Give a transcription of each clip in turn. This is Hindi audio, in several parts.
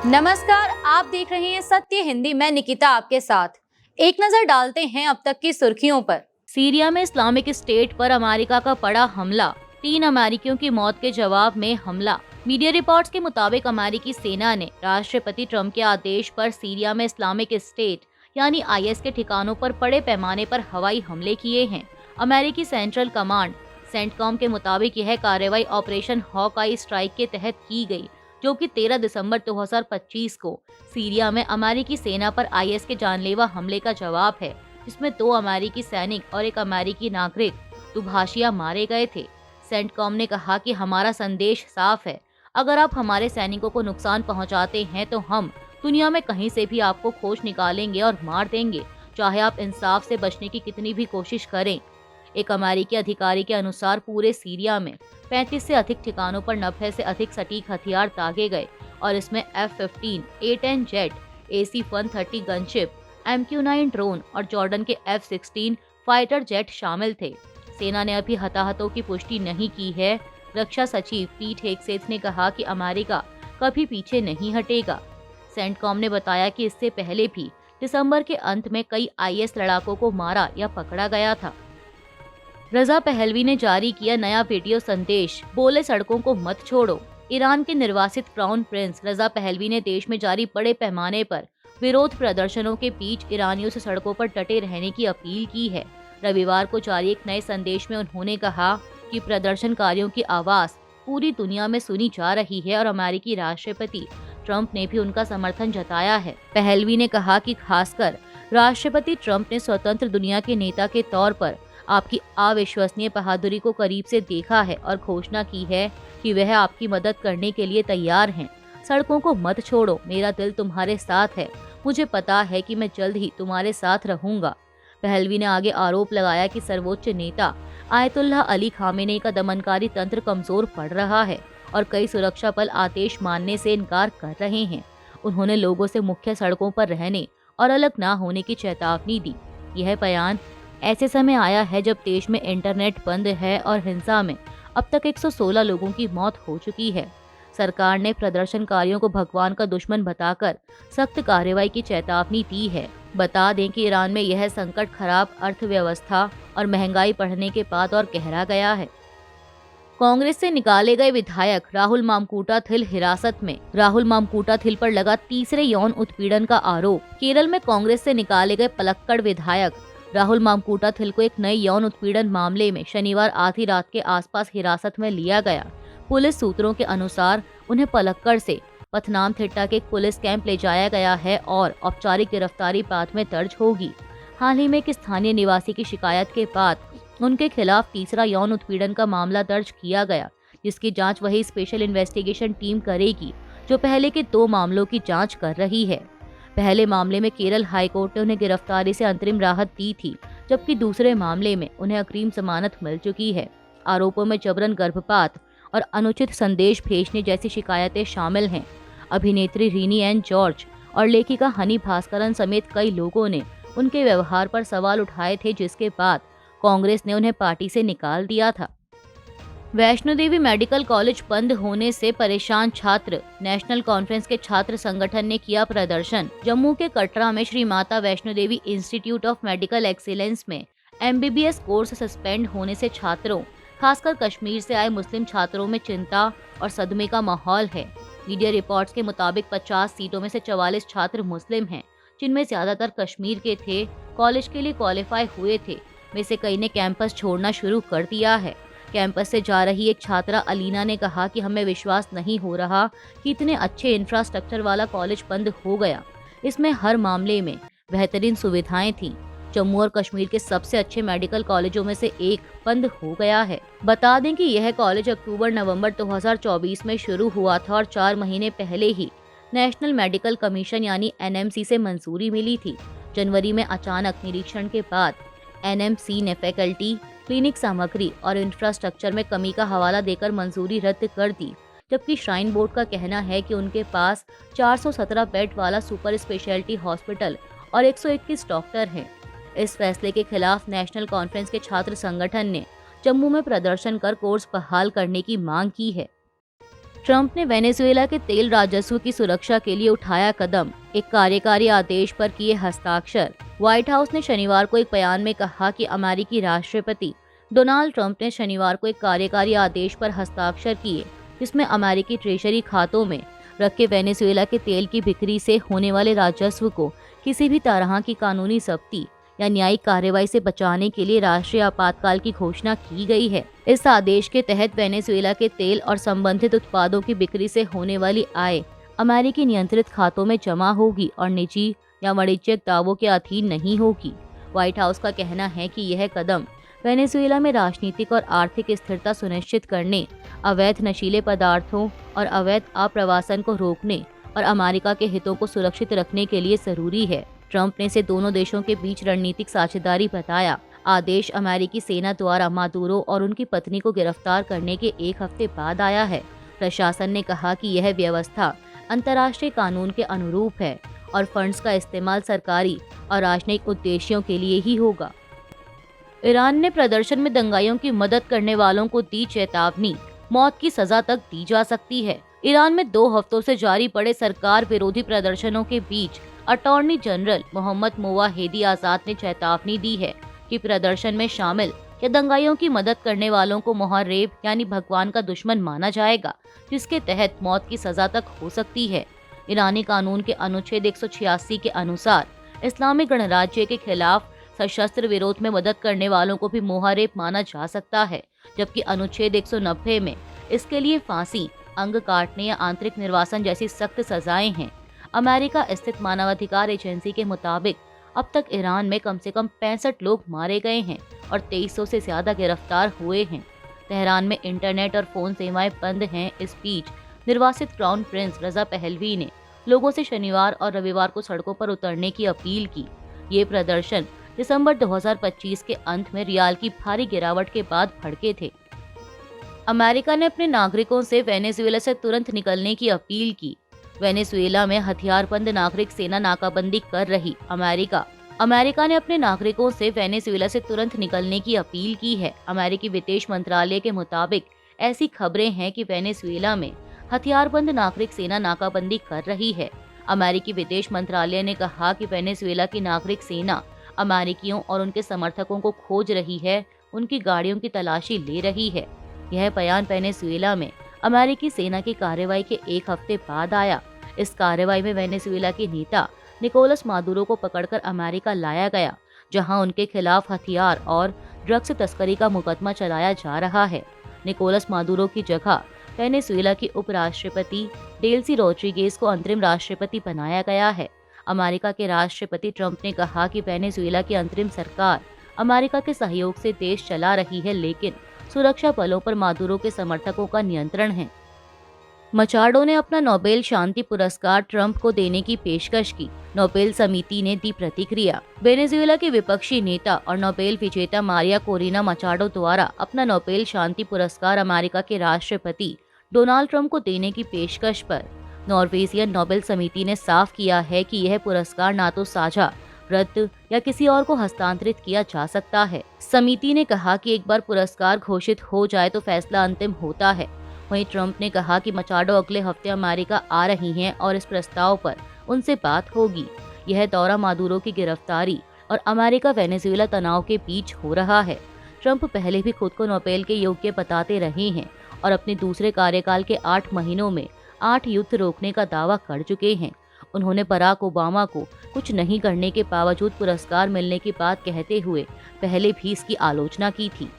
नमस्कार, आप देख रहे हैं सत्य हिंदी। मैं निकिता आपके साथ। एक नजर डालते हैं अब तक की सुर्खियों पर। सीरिया में इस्लामिक स्टेट पर अमेरिका का बड़ा हमला, 3 अमेरिकियों की मौत के जवाब में हमला। मीडिया रिपोर्ट्स के मुताबिक अमेरिकी सेना ने राष्ट्रपति ट्रंप के आदेश पर सीरिया में इस्लामिक स्टेट यानी आईएस के ठिकानों पर बड़े पैमाने पर हवाई हमले किए हैं। अमेरिकी सेंट्रल कमांड सेंटकॉम के मुताबिक यह कार्रवाई ऑपरेशन हॉकआई स्ट्राइक के तहत की गई, जो कि 13 दिसंबर 2025 को सीरिया में अमेरिकी सेना पर आईएस के जानलेवा हमले का जवाब है, जिसमें 2 अमेरिकी सैनिक और 1 अमेरिकी नागरिक दुभाषिया मारे गए थे। सेंटकॉम ने कहा कि हमारा संदेश साफ है, अगर आप हमारे सैनिकों को नुकसान पहुंचाते हैं तो हम दुनिया में कहीं से भी आपको खोज निकालेंगे और मार देंगे, चाहे आप इंसाफ से बचने की कितनी भी कोशिश करें। एक अमेरिकी अधिकारी के अनुसार पूरे सीरिया में 35 से अधिक ठिकानों पर 90 से अधिक सटीक हथियार दागे गए और इसमें F-15, A-10 jet, AC-130 gunship, MQ-9 drone और जॉर्डन के F-16 फाइटर जेट शामिल थे। सेना ने अभी हताहतों की पुष्टि नहीं की है। रक्षा सचिव पीट हेगसेथ ने कहा कि अमेरिका कभी पीछे नहीं हटेगा। सेंटकॉम ने बताया कि इससे पहले भी दिसंबर के अंत में कई आईएस लड़ाकों को मारा या पकड़ा गया था। रजा पहलवी ने जारी किया नया वीडियो संदेश, बोले सड़कों को मत छोड़ो। ईरान के निर्वासित क्राउन प्रिंस रजा पहलवी ने देश में जारी बड़े पैमाने पर विरोध प्रदर्शनों के बीच ईरानियों से सड़कों पर डटे रहने की अपील की है। रविवार को जारी एक नए संदेश में उन्होंने कहा कि प्रदर्शनकारियों की आवाज पूरी दुनिया में सुनी जा रही है और अमेरिकी राष्ट्रपति ट्रंप ने भी उनका समर्थन जताया है। पहलवी ने कहा कि खासकर राष्ट्रपति ट्रंप ने स्वतंत्र दुनिया के नेता के तौर पर आपकी अविश्वसनीय बहादुरी को करीब से देखा है और घोषणा की है कि वह आपकी मदद करने के लिए तैयार हैं। सड़कों को मत छोड़ो, मेरा दिल तुम्हारे साथ है, मुझे पता है कि मैं जल्द ही तुम्हारे साथ रहूंगा। पहलवी ने आगे आरोप लगाया कि सर्वोच्च नेता आयतुल्लाह अली खामेनेई का दमनकारी तंत्र कमजोर पड़ रहा है और कई सुरक्षा बल आदेश मानने से इनकार कर रहे हैं। उन्होंने लोगों से मुख्य सड़कों पर रहने और अलग न होने की चेतावनी दी। यह बयान ऐसे समय आया है जब देश में इंटरनेट बंद है और हिंसा में अब तक 116 लोगों की मौत हो चुकी है। सरकार ने प्रदर्शनकारियों को भगवान का दुश्मन बताकर सख्त कार्रवाई की चेतावनी दी है। बता दें कि ईरान में यह संकट खराब अर्थव्यवस्था और महंगाई बढ़ने के बाद और गहरा गया है। कांग्रेस से निकाले गए विधायक राहुल मामकूटाथिल हिरासत में। राहुल मामकूटाथिल पर लगा तीसरे यौन उत्पीड़न का आरोप। केरल में कांग्रेस से निकाले गए पलक्कड़ विधायक राहुल मामकूटाथिल को एक नए यौन उत्पीड़न मामले में शनिवार आधी रात के आसपास हिरासत में लिया गया। पुलिस सूत्रों के अनुसार उन्हें पलक्कड़ से पथनामथिट्टा के एक पुलिस कैंप ले जाया गया है और औपचारिक गिरफ्तारी बाद में दर्ज होगी। हाल ही में एक स्थानीय निवासी की शिकायत के बाद उनके खिलाफ तीसरा यौन उत्पीड़न का मामला दर्ज किया गया, जिसकी जांच वही स्पेशल इन्वेस्टिगेशन टीम करेगी जो पहले के 2 मामलों की जांच कर रही है। पहले मामले में केरल हाईकोर्ट ने उन्हें गिरफ्तारी से अंतरिम राहत दी थी, जबकि दूसरे मामले में उन्हें अग्रिम जमानत मिल चुकी है। आरोपों में जबरन गर्भपात और अनुचित संदेश भेजने जैसी शिकायतें शामिल हैं। अभिनेत्री रीनी एन जॉर्ज और लेखिका हनी भास्करन समेत कई लोगों ने उनके व्यवहार पर सवाल उठाए थे, जिसके बाद कांग्रेस ने उन्हें पार्टी से निकाल दिया था। वैष्णो देवी मेडिकल कॉलेज बंद होने से परेशान छात्र। नेशनल कॉन्फ्रेंस के छात्र संगठन ने किया प्रदर्शन। जम्मू के कटरा में Shri Mata Vaishno Devi institute of medical excellence में MBBS कोर्स सस्पेंड होने से छात्रों, खासकर कश्मीर से आए मुस्लिम छात्रों में चिंता और सदमे का माहौल है। मीडिया रिपोर्ट्स के मुताबिक 50 सीटों में से 44 छात्र मुस्लिम हैं, जिनमें ज्यादातर कश्मीर के थे। कॉलेज के लिए क्वालिफाई हुए थे में से कई ने कैंपस छोड़ना शुरू कर दिया है। कैंपस से जा रही एक छात्रा अलीना ने कहा कि हमें विश्वास नहीं हो रहा कि इतने अच्छे इंफ्रास्ट्रक्चर वाला कॉलेज बंद हो गया। इसमें हर मामले में बेहतरीन सुविधाएं थीं। जम्मू और कश्मीर के सबसे अच्छे मेडिकल कॉलेजों में से एक बंद हो गया है। बता दें कि यह कॉलेज अक्टूबर-नवंबर 2024 में शुरू हुआ था और 4 महीने पहले ही नेशनल मेडिकल कमीशन यानी NMC से मंजूरी मिली थी। जनवरी में अचानक निरीक्षण के बाद NMC ने फैकल्टी, क्लिनिक सामग्री और इंफ्रास्ट्रक्चर में कमी का हवाला देकर मंजूरी रद्द कर दी, जबकि श्राइन बोर्ड का कहना है कि उनके पास 417 बेड वाला सुपर स्पेशलिटी हॉस्पिटल और 121 डॉक्टर हैं। इस फैसले के खिलाफ नेशनल कॉन्फ्रेंस के छात्र संगठन ने जम्मू में प्रदर्शन कर कोर्स बहाल करने की मांग की है। ट्रंप ने वेनेजुएला के तेल राजस्व की सुरक्षा के लिए उठाया कदम, एक कार्यकारी आदेश पर किए हस्ताक्षर। व्हाइट हाउस ने शनिवार को एक बयान में कहा कि अमेरिकी राष्ट्रपति डोनाल्ड ट्रंप ने शनिवार को एक कार्यकारी आदेश पर हस्ताक्षर किए, जिसमें अमेरिकी ट्रेजरी खातों में रखे वेनेजुएला के तेल की बिक्री से होने वाले राजस्व को किसी भी तरह की कानूनी जब्ती या न्यायिक कार्रवाई से बचाने के लिए राष्ट्रीय आपातकाल की घोषणा की गई है। इस आदेश के तहत वेनेजुएला के तेल और संबंधित उत्पादों की बिक्री से होने वाली आय अमेरिकी नियंत्रित खातों में जमा होगी और निजी या वाणिज्यिक दावों के अधीन नहीं होगी। व्हाइट हाउस का कहना है कि यह कदम वेनेजुएला में राजनीतिक और आर्थिक स्थिरता सुनिश्चित करने, अवैध नशीले पदार्थों और अवैध आप्रवासन को रोकने और अमेरिका के हितों को सुरक्षित रखने के लिए जरूरी है। ट्रंप ने इसे दोनों देशों के बीच रणनीतिक साझेदारी बताया। आदेश अमेरिकी सेना द्वारा मादुरो और उनकी पत्नी को गिरफ्तार करने के एक हफ्ते बाद आया है। प्रशासन ने कहा कि यह व्यवस्था अंतर्राष्ट्रीय कानून के अनुरूप है और फंड्स का इस्तेमाल सरकारी और राजनयिक उद्देश्यों के लिए ही होगा। ईरान ने प्रदर्शन में दंगाइयों की मदद करने वालों को दी चेतावनी, मौत की सजा तक दी जा सकती है। ईरान में 2 हफ्तों से जारी पड़े सरकार विरोधी प्रदर्शनों के बीच अटॉर्नी जनरल मोहम्मद मोवाहेदी आजाद ने चेतावनी दी है कि प्रदर्शन में शामिल या दंगाइयों की मदद करने वालों को मुहर्रिब यानी भगवान का दुश्मन माना जाएगा, जिसके तहत मौत की सजा तक हो सकती है। ईरानी कानून के अनुच्छेद 186 के अनुसार इस्लामिक गणराज्य के खिलाफ सशस्त्र विरोध में मदद करने वालों को भी मुहर्रिब माना जा सकता है, जबकि अनुच्छेद 190 में इसके लिए फांसी, अंग काटने या आंतरिक निर्वासन जैसी सख्त सजाएं हैं। अमेरिका स्थित मानवाधिकार एजेंसी के मुताबिक अब तक ईरान में कम से कम 65 लोग मारे गए हैं और 2300 से ज्यादा गिरफ्तार हुए हैं। तेहरान में इंटरनेट और फोन सेवाएं बंद हैं। इस बीच निर्वासित क्राउन प्रिंस रजा पहलवी ने लोगों से शनिवार और रविवार को सड़कों पर उतरने की अपील की। ये प्रदर्शन दिसंबर 2025 के अंत में रियाल की भारी गिरावट के बाद भड़के थे। अमेरिका ने अपने नागरिकों से वेनेजुएला से तुरंत निकलने की अपील की। वेनेजुएला में हथियारबंद नागरिक सेना नाकाबंदी कर रही। अमेरिका ने अपने नागरिकों से वेनेजुएला से तुरंत निकलने की अपील की है। अमेरिकी विदेश मंत्रालय के मुताबिक ऐसी खबरें हैं कि वेनेजुएला में हथियारबंद नागरिक सेना नाकाबंदी कर रही है। अमेरिकी विदेश मंत्रालय ने कहा कि वेनेजुएला की नागरिक सेना अमेरिकियों और उनके समर्थकों को खोज रही है, उनकी गाड़ियों की तलाशी ले रही है। यह बयान वेनेजुएला में अमेरिकी सेना की कार्रवाई के एक हफ्ते बाद आया। इस कार्रवाई में वेनेजुएला के नेता निकोलस मादुरो को पकड़कर अमेरिका लाया गया, जहां उनके खिलाफ हथियार और ड्रग्स तस्करी का मुकदमा चलाया जा रहा है। निकोलस मादुरो की जगह वेनेजुएला की उपराष्ट्रपति डेल्सी रोड्रिगेज को अंतरिम राष्ट्रपति बनाया गया है। अमेरिका के राष्ट्रपति ट्रंप ने कहा कि वेनेजुएला की अंतरिम सरकार अमेरिका के सहयोग से देश चला रही है, लेकिन सुरक्षा बलों पर मादुरो के समर्थकों का नियंत्रण है। मचाडो ने अपना नोबेल शांति पुरस्कार ट्रंप को देने की पेशकश की। नोबेल समिति ने दी प्रतिक्रिया। वेनेजुएला के विपक्षी नेता और नोबेल विजेता मारिया कोरिना मचाडो द्वारा अपना नोबेल शांति पुरस्कार अमेरिका के राष्ट्रपति डोनाल्ड ट्रंप को देने की पेशकश पर नॉर्वेजियन नोबेल समिति ने साफ किया है कि यह पुरस्कार ना तो साझा, रद्द या किसी और को हस्तांतरित किया जा सकता है। समिति ने कहा कि एक बार पुरस्कार घोषित हो जाए तो फैसला अंतिम होता है। वहीं ट्रंप ने कहा कि मचाडो अगले हफ्ते अमेरिका आ रही हैं और इस प्रस्ताव पर उनसे बात होगी। यह दौरा मादुरो की गिरफ्तारी और अमेरिका वेनेजुएला तनाव के बीच हो रहा है। ट्रंप पहले भी खुद को नोबेल के योग्य बताते रहे हैं और अपने दूसरे कार्यकाल के 8 महीनों में 8 युद्ध रोकने का दावा कर चुके हैं। उन्होंने बराक ओबामा को कुछ नहीं करने के बावजूद पुरस्कार मिलने की बात कहते हुए पहले भी इसकी आलोचना की थी।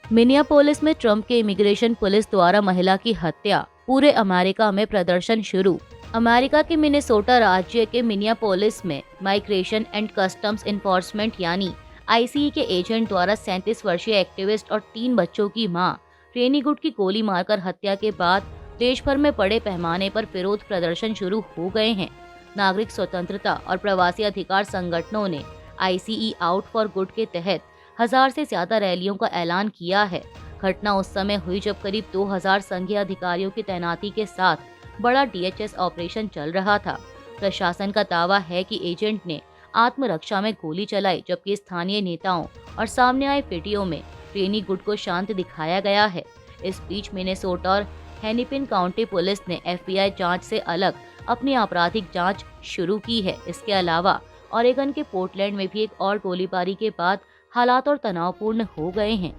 मिनियापोलिस में ट्रंप के इमिग्रेशन पुलिस द्वारा महिला की हत्या, पूरे अमेरिका में प्रदर्शन शुरू। अमेरिका के मिनेसोटा राज्य के मिनियापोलिस में माइग्रेशन एंड कस्टम्स इन्फोर्समेंट यानी आईसीई के एजेंट द्वारा 37 वर्षीय एक्टिविस्ट और 3 बच्चों की मां रेनी गुड की गोली मारकर हत्या के बाद देश भर में बड़े पैमाने पर विरोध प्रदर्शन शुरू हो गए हैं। नागरिक स्वतंत्रता और प्रवासी अधिकार संगठनों ने आईसीई आउट फॉर गुड के तहत 1000 से ज्यादा रैलियों का ऐलान किया है। घटना उस समय हुई जब करीब 2000 संघीय अधिकारियों की तैनाती के साथ बड़ा डीएचएस ऑपरेशन चल रहा था। प्रशासन का दावा है कि एजेंट ने आत्मरक्षा में गोली चलाई, जबकि स्थानीय नेताओं और सामने आए वीडियो में रेनी गुड को शांत दिखाया गया है। इस बीच मिनेसोटा और हेनिपिन काउंटी पुलिस ने FBI जांच से अलग अपनी आपराधिक जांच शुरू की है। इसके अलावा ओरेगन के पोर्टलैंड में भी एक और गोलीबारी के बाद हालात और तनावपूर्ण हो गए हैं।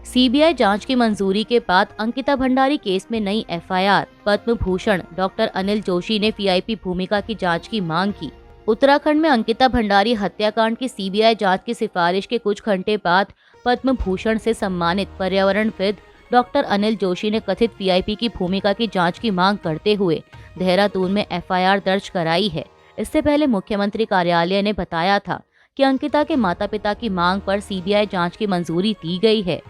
सीबीआई जांच की मंजूरी के बाद अंकिता भंडारी केस में नई FIR। पद्म भूषण डॉक्टर अनिल जोशी ने VIP भूमिका की जांच की मांग की। उत्तराखंड में अंकिता भंडारी हत्याकांड की सीबीआई जांच की सिफारिश के कुछ घंटे बाद पद्म भूषण से सम्मानित पर्यावरणविद डॉक्टर अनिल जोशी ने कथित VIP की भूमिका की जांच की मांग करते हुए देहरादून में FIR दर्ज कराई है। इससे पहले मुख्यमंत्री कार्यालय ने बताया था कि अंकिता के माता पिता की मांग पर सीबीआई जांच की मंजूरी दी गई है।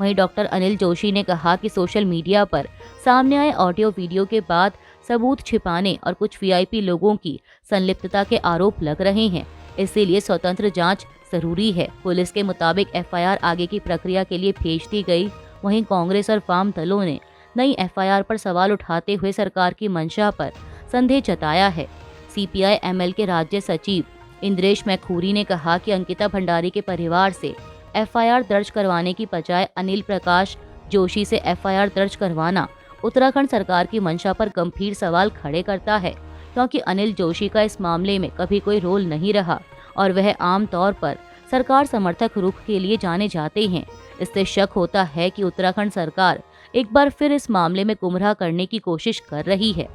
वहीं डॉक्टर अनिल जोशी ने कहा कि सोशल मीडिया पर सामने आए ऑडियो वीडियो के बाद सबूत छिपाने और कुछ VIP लोगों की संलिप्तता के आरोप लग रहे हैं, इसीलिए स्वतंत्र जांच जरूरी है। पुलिस के मुताबिक FIR आगे की प्रक्रिया के लिए भेज दी गई। वहीं कांग्रेस और वाम दलों ने नई FIR पर सवाल उठाते हुए सरकार की मंशा पर संदेह जताया है। CPI ML के राज्य सचिव इंद्रेश मैखूरी ने कहा कि अंकिता भंडारी के परिवार से FIR दर्ज करवाने की बजाय अनिल प्रकाश जोशी से FIR दर्ज करवाना उत्तराखंड सरकार की मंशा पर गंभीर सवाल खड़े करता है, क्योंकि अनिल जोशी का इस मामले में कभी कोई रोल नहीं रहा और वह आम तौर पर सरकार समर्थक रुख के लिए जाने जाते हैं। इससे शक होता है कि उत्तराखंड सरकार एक बार फिर इस मामले में गुमराह करने की कोशिश कर रही है।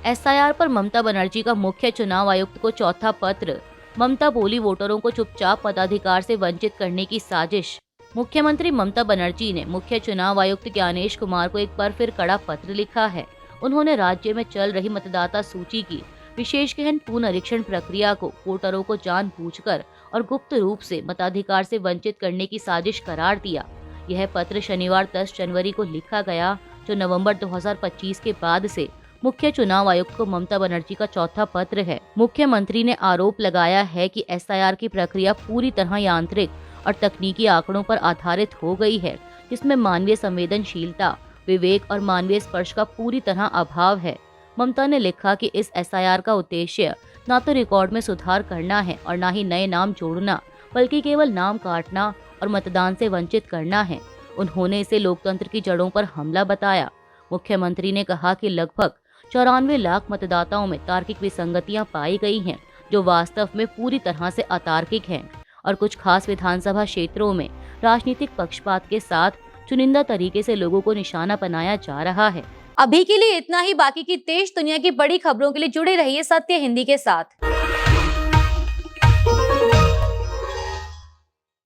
SIR पर ममता बनर्जी का मुख्य चुनाव आयुक्त को चौथा पत्र। ममता बोली वोटरों को चुपचाप मताधिकार से वंचित करने की साजिश। मुख्यमंत्री ममता बनर्जी ने मुख्य चुनाव आयुक्त ज्ञानेश कुमार को एक बार फिर कड़ा पत्र लिखा है। उन्होंने राज्य में चल रही मतदाता सूची की विशेष गहन पुनरीक्षण प्रक्रिया को वोटरों को जानबूझकर और गुप्त रूप से मताधिकार से वंचित करने की साजिश करार दिया। यह पत्र शनिवार 10 जनवरी को लिखा गया, जो नवंबर 2025 के बाद से मुख्य चुनाव आयुक्त को ममता बनर्जी का चौथा पत्र है। मुख्यमंत्री ने आरोप लगाया है कि SIR की प्रक्रिया पूरी तरह यांत्रिक और तकनीकी आंकड़ों पर आधारित हो गई है, जिसमें मानवीय संवेदनशीलता, विवेक और मानवीय स्पर्श का पूरी तरह अभाव है। ममता ने लिखा कि इस SIR का उद्देश्य न तो रिकॉर्ड में सुधार करना है और न ही नए नाम जोड़ना, बल्कि केवल नाम काटना और मतदान से वंचित करना है। उन्होंने इसे लोकतंत्र की जड़ों पर हमला बताया। मुख्यमंत्री ने कहा कि लगभग 94 लाख मतदाताओं में तार्किक विसंगतियां पाई गई हैं, जो वास्तव में पूरी तरह से अतार्किक हैं, और कुछ खास विधानसभा क्षेत्रों में राजनीतिक पक्षपात के साथ चुनिंदा तरीके से लोगों को निशाना बनाया जा रहा है। अभी के लिए इतना ही। बाकी की देश दुनिया की बड़ी खबरों के लिए जुड़े रहिए सत्य हिंदी के साथ।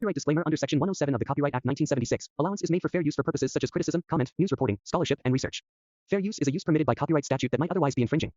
Copyright disclaimer under Section 107 of the Copyright Act 1976. Allowance is made for fair use for purposes such as criticism, comment, news reporting, scholarship, and research. Fair use is a use permitted by copyright statute that might otherwise be infringing.